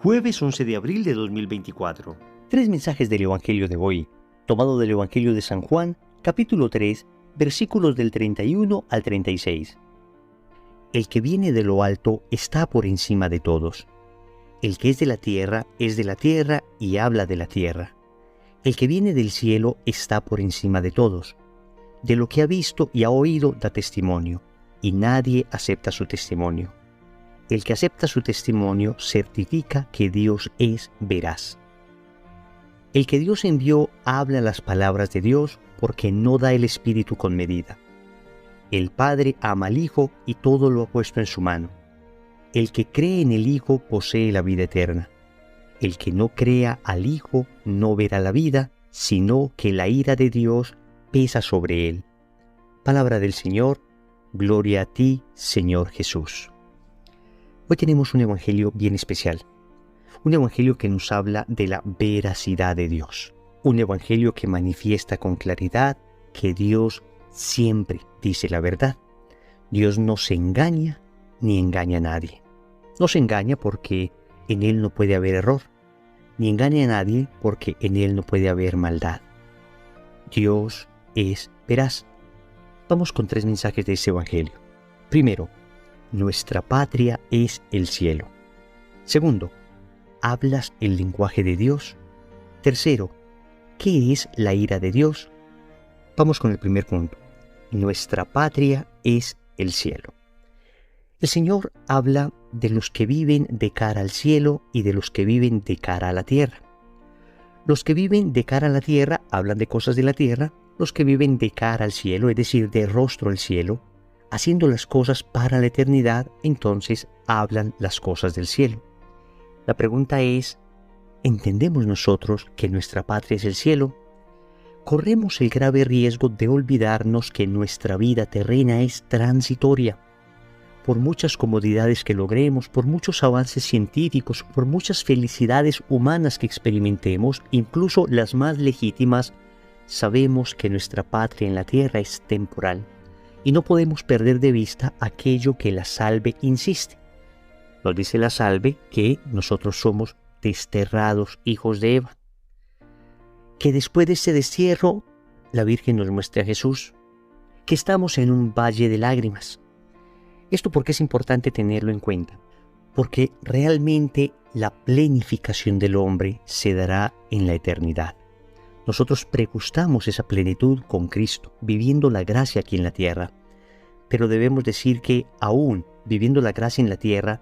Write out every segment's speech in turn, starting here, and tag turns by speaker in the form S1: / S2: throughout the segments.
S1: Jueves 11 de abril de 2024.
S2: Tres mensajes del Evangelio de hoy, tomado del Evangelio de San Juan, capítulo 3, versículos del 31 al 36. El que viene de lo alto está por encima de todos. El que es de la tierra y habla de la tierra. El que viene del cielo está por encima de todos. De lo que ha visto y ha oído da testimonio, y nadie acepta su testimonio. El que acepta su testimonio certifica que Dios es veraz. El que Dios envió habla las palabras de Dios porque no da el Espíritu con medida. El Padre ama al Hijo y todo lo ha puesto en su mano. El que cree en el Hijo posee la vida eterna. El que no crea al Hijo no verá la vida, sino que la ira de Dios pesa sobre él. Palabra del Señor, gloria a ti, Señor Jesús. Hoy tenemos un evangelio bien especial, un evangelio que nos habla de la veracidad de Dios, un evangelio que manifiesta con claridad que Dios siempre dice la verdad. Dios no se engaña ni engaña a nadie. No se engaña porque en Él no puede haber error, ni engaña a nadie porque en Él no puede haber maldad. Dios es veraz. Vamos con tres mensajes de ese evangelio. Primero, nuestra patria es el cielo. Segundo, ¿hablas el lenguaje de Dios? Tercero, ¿qué es la ira de Dios? Vamos con el primer punto. Nuestra patria es el cielo. El Señor habla de los que viven de cara al cielo y de los que viven de cara a la tierra. Los que viven de cara a la tierra hablan de cosas de la tierra. Los que viven de cara al cielo, es decir, de rostro al cielo, haciendo las cosas para la eternidad, entonces hablan las cosas del cielo. La pregunta es, ¿entendemos nosotros que nuestra patria es el cielo? Corremos el grave riesgo de olvidarnos que nuestra vida terrena es transitoria. Por muchas comodidades que logremos, por muchos avances científicos, por muchas felicidades humanas que experimentemos, incluso las más legítimas, sabemos que nuestra patria en la tierra es temporal. Y no podemos perder de vista aquello que la Salve insiste. Nos dice la Salve que nosotros somos desterrados hijos de Eva. Que después de ese destierro, la Virgen nos muestra a Jesús. Que estamos en un valle de lágrimas. ¿Esto por qué es importante tenerlo en cuenta? Porque realmente la plenificación del hombre se dará en la eternidad. Nosotros pregustamos esa plenitud con Cristo, viviendo la gracia aquí en la tierra. Pero debemos decir que aún viviendo la gracia en la tierra,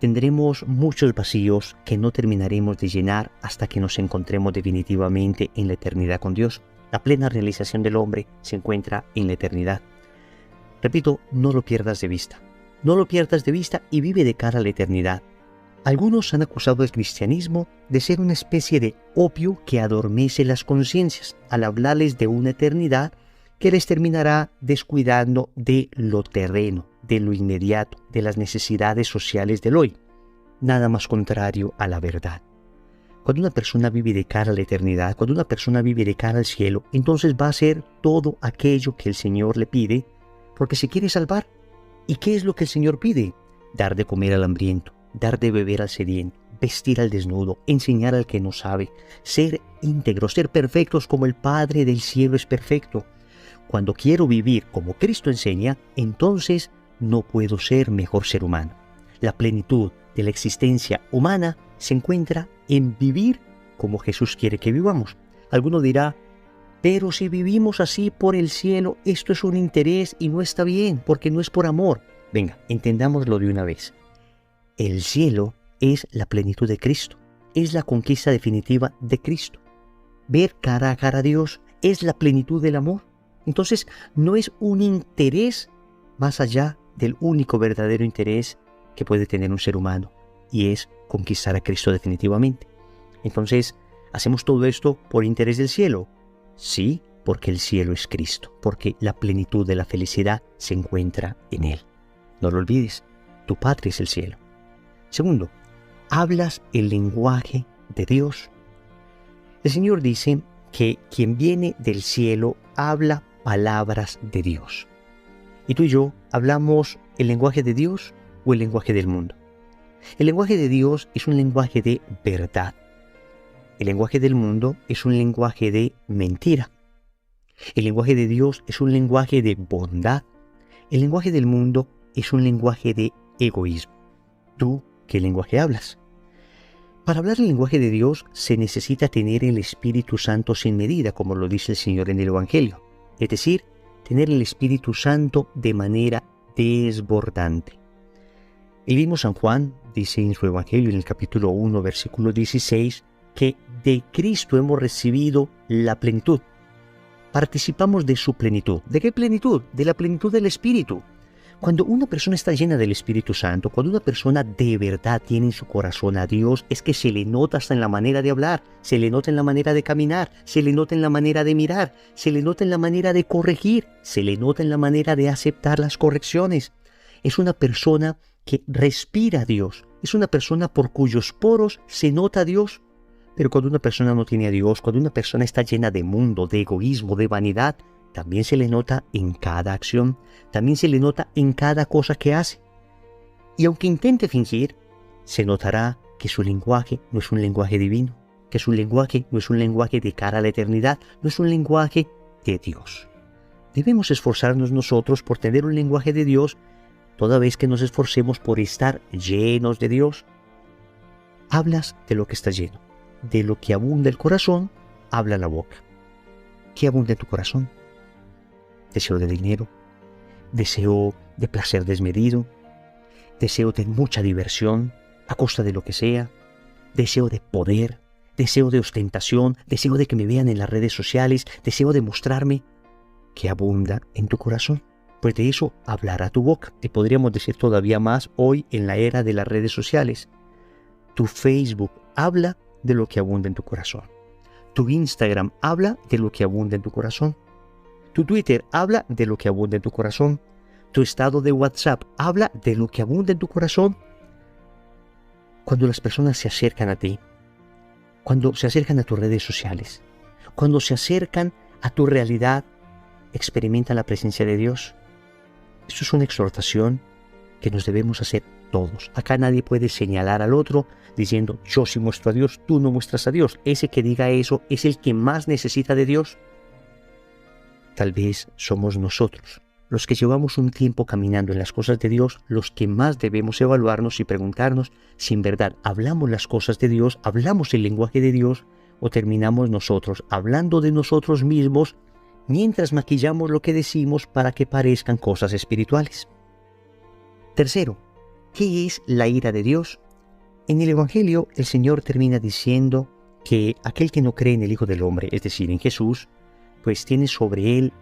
S2: tendremos muchos vacíos que no terminaremos de llenar hasta que nos encontremos definitivamente en la eternidad con Dios. La plena realización del hombre se encuentra en la eternidad. Repito, no lo pierdas de vista. No lo pierdas de vista y vive de cara a la eternidad. Algunos han acusado al cristianismo de ser una especie de opio que adormece las conciencias al hablarles de una eternidad que les terminará descuidando de lo terreno, de lo inmediato, de las necesidades sociales del hoy. Nada más contrario a la verdad. Cuando una persona vive de cara a la eternidad, cuando una persona vive de cara al cielo, entonces va a hacer todo aquello que el Señor le pide porque se quiere salvar. ¿Y qué es lo que el Señor pide? Dar de comer al hambriento, dar de beber al sediento, vestir al desnudo, enseñar al que no sabe, ser íntegros, ser perfectos como el Padre del cielo es perfecto. Cuando quiero vivir como Cristo enseña, entonces no puedo ser mejor ser humano. La plenitud de la existencia humana se encuentra en vivir como Jesús quiere que vivamos. Alguno dirá, pero si vivimos así por el cielo, esto es un interés y no está bien, porque no es por amor. Venga, entendámoslo de una vez. El cielo es la plenitud de Cristo, es la conquista definitiva de Cristo. Ver cara a cara a Dios es la plenitud del amor. Entonces, no es un interés más allá del único verdadero interés que puede tener un ser humano, y es conquistar a Cristo definitivamente. Entonces, ¿hacemos todo esto por interés del cielo? Sí, porque el cielo es Cristo, porque la plenitud de la felicidad se encuentra en Él. No lo olvides, tu patria es el cielo. Segundo, ¿hablas el lenguaje de Dios? El Señor dice que quien viene del cielo habla palabras de Dios. ¿Y tú y yo hablamos el lenguaje de Dios o el lenguaje del mundo? El lenguaje de Dios es un lenguaje de verdad. El lenguaje del mundo es un lenguaje de mentira. El lenguaje de Dios es un lenguaje de bondad. El lenguaje del mundo es un lenguaje de egoísmo. ¿Tú qué lenguaje hablas? Para hablar el lenguaje de Dios se necesita tener el Espíritu Santo sin medida, como lo dice el Señor en el Evangelio. Es decir, tener el Espíritu Santo de manera desbordante. El mismo San Juan dice en su Evangelio, en el capítulo 1, versículo 16, que de Cristo hemos recibido la plenitud. Participamos de su plenitud. ¿De qué plenitud? De la plenitud del Espíritu. Cuando una persona está llena del Espíritu Santo, cuando una persona de verdad tiene en su corazón a Dios, es que se le nota hasta en la manera de hablar, se le nota en la manera de caminar, se le nota en la manera de mirar, se le nota en la manera de corregir, se le nota en la manera de aceptar las correcciones. Es una persona que respira a Dios, es una persona por cuyos poros se nota a Dios. Pero cuando una persona no tiene a Dios, cuando una persona está llena de mundo, de egoísmo, de vanidad, también se le nota en cada acción, también se le nota en cada cosa que hace. Y aunque intente fingir, se notará que su lenguaje no es un lenguaje divino, que su lenguaje no es un lenguaje de cara a la eternidad, no es un lenguaje de Dios. Debemos esforzarnos nosotros por tener un lenguaje de Dios toda vez que nos esforcemos por estar llenos de Dios. Hablas de lo que está lleno. De lo que abunda el corazón, habla la boca. ¿Qué abunda en tu corazón? Deseo de dinero, deseo de placer desmedido, deseo de mucha diversión a costa de lo que sea, deseo de poder, deseo de ostentación, deseo de que me vean en las redes sociales, deseo de mostrarme. ¿Qué abunda en tu corazón? Pues de eso hablará tu boca. Y podríamos decir todavía más hoy en la era de las redes sociales. Tu Facebook habla de lo que abunda en tu corazón. Tu Instagram habla de lo que abunda en tu corazón. Tu Twitter habla de lo que abunda en tu corazón. Tu estado de WhatsApp habla de lo que abunda en tu corazón. Cuando las personas se acercan a ti, cuando se acercan a tus redes sociales, cuando se acercan a tu realidad, experimentan la presencia de Dios. Esto es una exhortación que nos debemos hacer todos. Acá nadie puede señalar al otro diciendo, yo sí muestro a Dios, tú no muestras a Dios. Ese que diga eso es el que más necesita de Dios. Tal vez somos nosotros, los que llevamos un tiempo caminando en las cosas de Dios, los que más debemos evaluarnos y preguntarnos si en verdad hablamos las cosas de Dios, hablamos el lenguaje de Dios, o terminamos nosotros hablando de nosotros mismos mientras maquillamos lo que decimos para que parezcan cosas espirituales. Tercero, ¿qué es la ira de Dios? En el Evangelio, el Señor termina diciendo que aquel que no cree en el Hijo del Hombre, es decir, en Jesús, pues tiene sobre él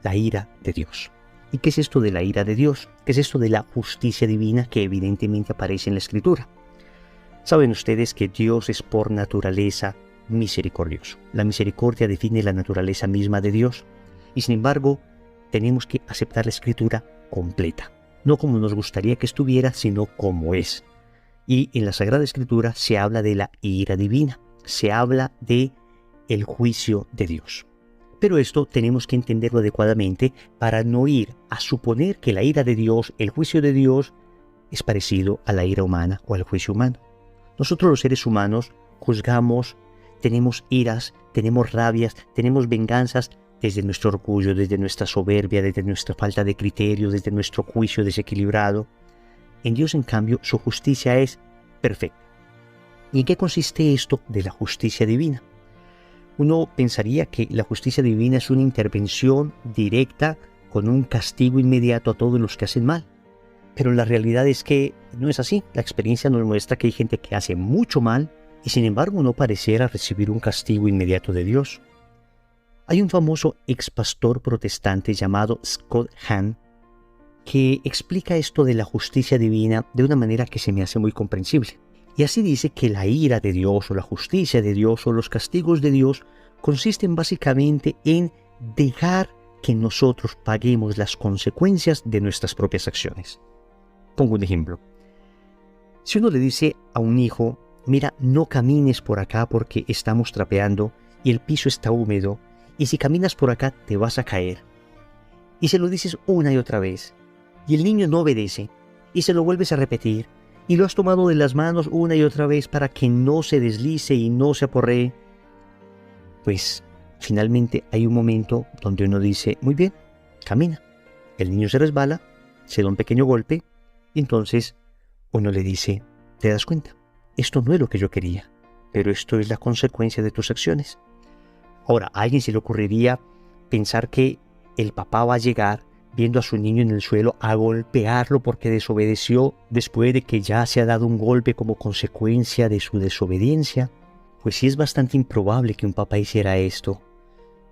S2: la ira de Dios. ¿Y qué es esto de la ira de Dios? ¿Qué es esto de la justicia divina que evidentemente aparece en la Escritura? Saben ustedes que Dios es por naturaleza misericordioso. La misericordia define la naturaleza misma de Dios. Y sin embargo, tenemos que aceptar la Escritura completa. No como nos gustaría que estuviera, sino como es. Y en la Sagrada Escritura se habla de la ira divina. Se habla de el juicio de Dios. Pero esto tenemos que entenderlo adecuadamente para no ir a suponer que la ira de Dios, el juicio de Dios, es parecido a la ira humana o al juicio humano. Nosotros los seres humanos juzgamos, tenemos iras, tenemos rabias, tenemos venganzas desde nuestro orgullo, desde nuestra soberbia, desde nuestra falta de criterio, desde nuestro juicio desequilibrado. En Dios, en cambio, su justicia es perfecta. ¿Y en qué consiste esto de la justicia divina? Uno pensaría que la justicia divina es una intervención directa con un castigo inmediato a todos los que hacen mal. Pero la realidad es que no es así. La experiencia nos muestra que hay gente que hace mucho mal y sin embargo no pareciera recibir un castigo inmediato de Dios. Hay un famoso expastor protestante llamado Scott Hahn que explica esto de la justicia divina de una manera que se me hace muy comprensible. Y así dice que la ira de Dios o la justicia de Dios o los castigos de Dios consisten básicamente en dejar que nosotros paguemos las consecuencias de nuestras propias acciones. Pongo un ejemplo. Si uno le dice a un hijo, mira, no camines por acá porque estamos trapeando y el piso está húmedo y si caminas por acá te vas a caer. Y se lo dices una y otra vez y el niño no obedece y se lo vuelves a repetir y lo has tomado de las manos una y otra vez para que no se deslice y no se aporree, pues finalmente hay un momento donde uno dice, muy bien, camina. El niño se resbala, se da un pequeño golpe, y entonces uno le dice, ¿te das cuenta? Esto no es lo que yo quería, pero esto es la consecuencia de tus acciones. Ahora, a alguien se le ocurriría pensar que el papá va a llegar viendo a su niño en el suelo a golpearlo porque desobedeció después de que ya se ha dado un golpe como consecuencia de su desobediencia. Pues sí, es bastante improbable que un papá hiciera esto.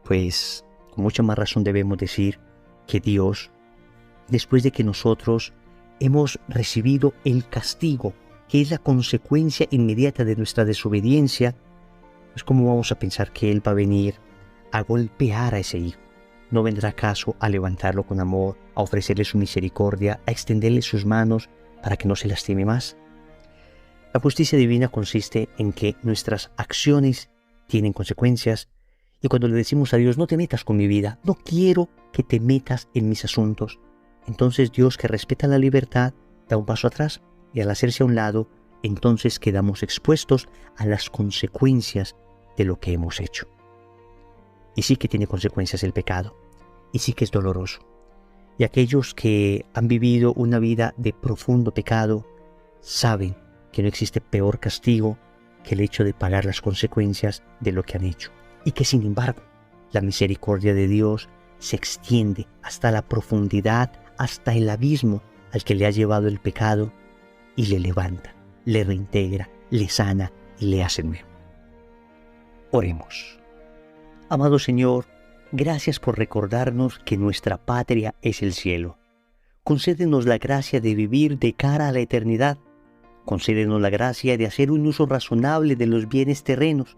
S2: Pues con mucha más razón debemos decir que Dios, después de que nosotros hemos recibido el castigo, que es la consecuencia inmediata de nuestra desobediencia, pues ¿cómo vamos a pensar que Él va a venir a golpear a ese hijo? ¿No vendrá acaso a levantarlo con amor, a ofrecerle su misericordia, a extenderle sus manos para que no se lastime más? La justicia divina consiste en que nuestras acciones tienen consecuencias, y cuando le decimos a Dios, no te metas con mi vida, no quiero que te metas en mis asuntos, entonces Dios, que respeta la libertad, da un paso atrás, y al hacerse a un lado, entonces quedamos expuestos a las consecuencias de lo que hemos hecho. Y sí que tiene consecuencias el pecado, y sí que es doloroso. Y aquellos que han vivido una vida de profundo pecado saben que no existe peor castigo que el hecho de pagar las consecuencias de lo que han hecho. Y que sin embargo, la misericordia de Dios se extiende hasta la profundidad, hasta el abismo al que le ha llevado el pecado, y le levanta, le reintegra, le sana y le hace nuevo. Oremos. Amado Señor, gracias por recordarnos que nuestra patria es el cielo. Concédenos la gracia de vivir de cara a la eternidad. Concédenos la gracia de hacer un uso razonable de los bienes terrenos,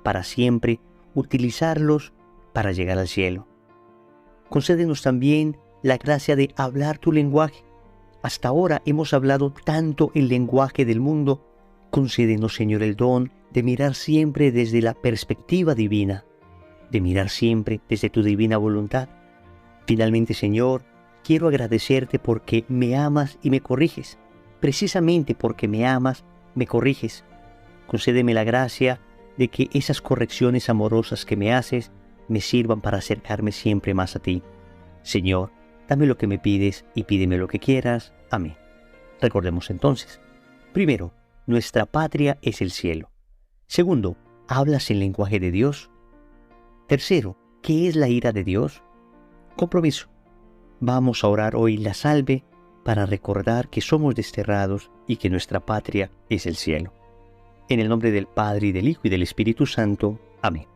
S2: para siempre utilizarlos para llegar al cielo. Concédenos también la gracia de hablar tu lenguaje. Hasta ahora hemos hablado tanto el lenguaje del mundo. Concédenos, Señor, el don de mirar siempre desde la perspectiva divina, de mirar siempre desde tu divina voluntad. Finalmente, Señor, quiero agradecerte porque me amas y me corriges. Precisamente porque me amas, me corriges. Concédeme la gracia de que esas correcciones amorosas que me haces me sirvan para acercarme siempre más a ti. Señor, dame lo que me pides y pídeme lo que quieras. Amén. Recordemos entonces. Primero, nuestra patria es el cielo. Segundo, ¿hablas el lenguaje de Dios? Tercero, ¿qué es la ira de Dios? Compromiso. Vamos a orar hoy la salve para recordar que somos desterrados y que nuestra patria es el cielo. En el nombre del Padre, y del Hijo, y del Espíritu Santo. Amén.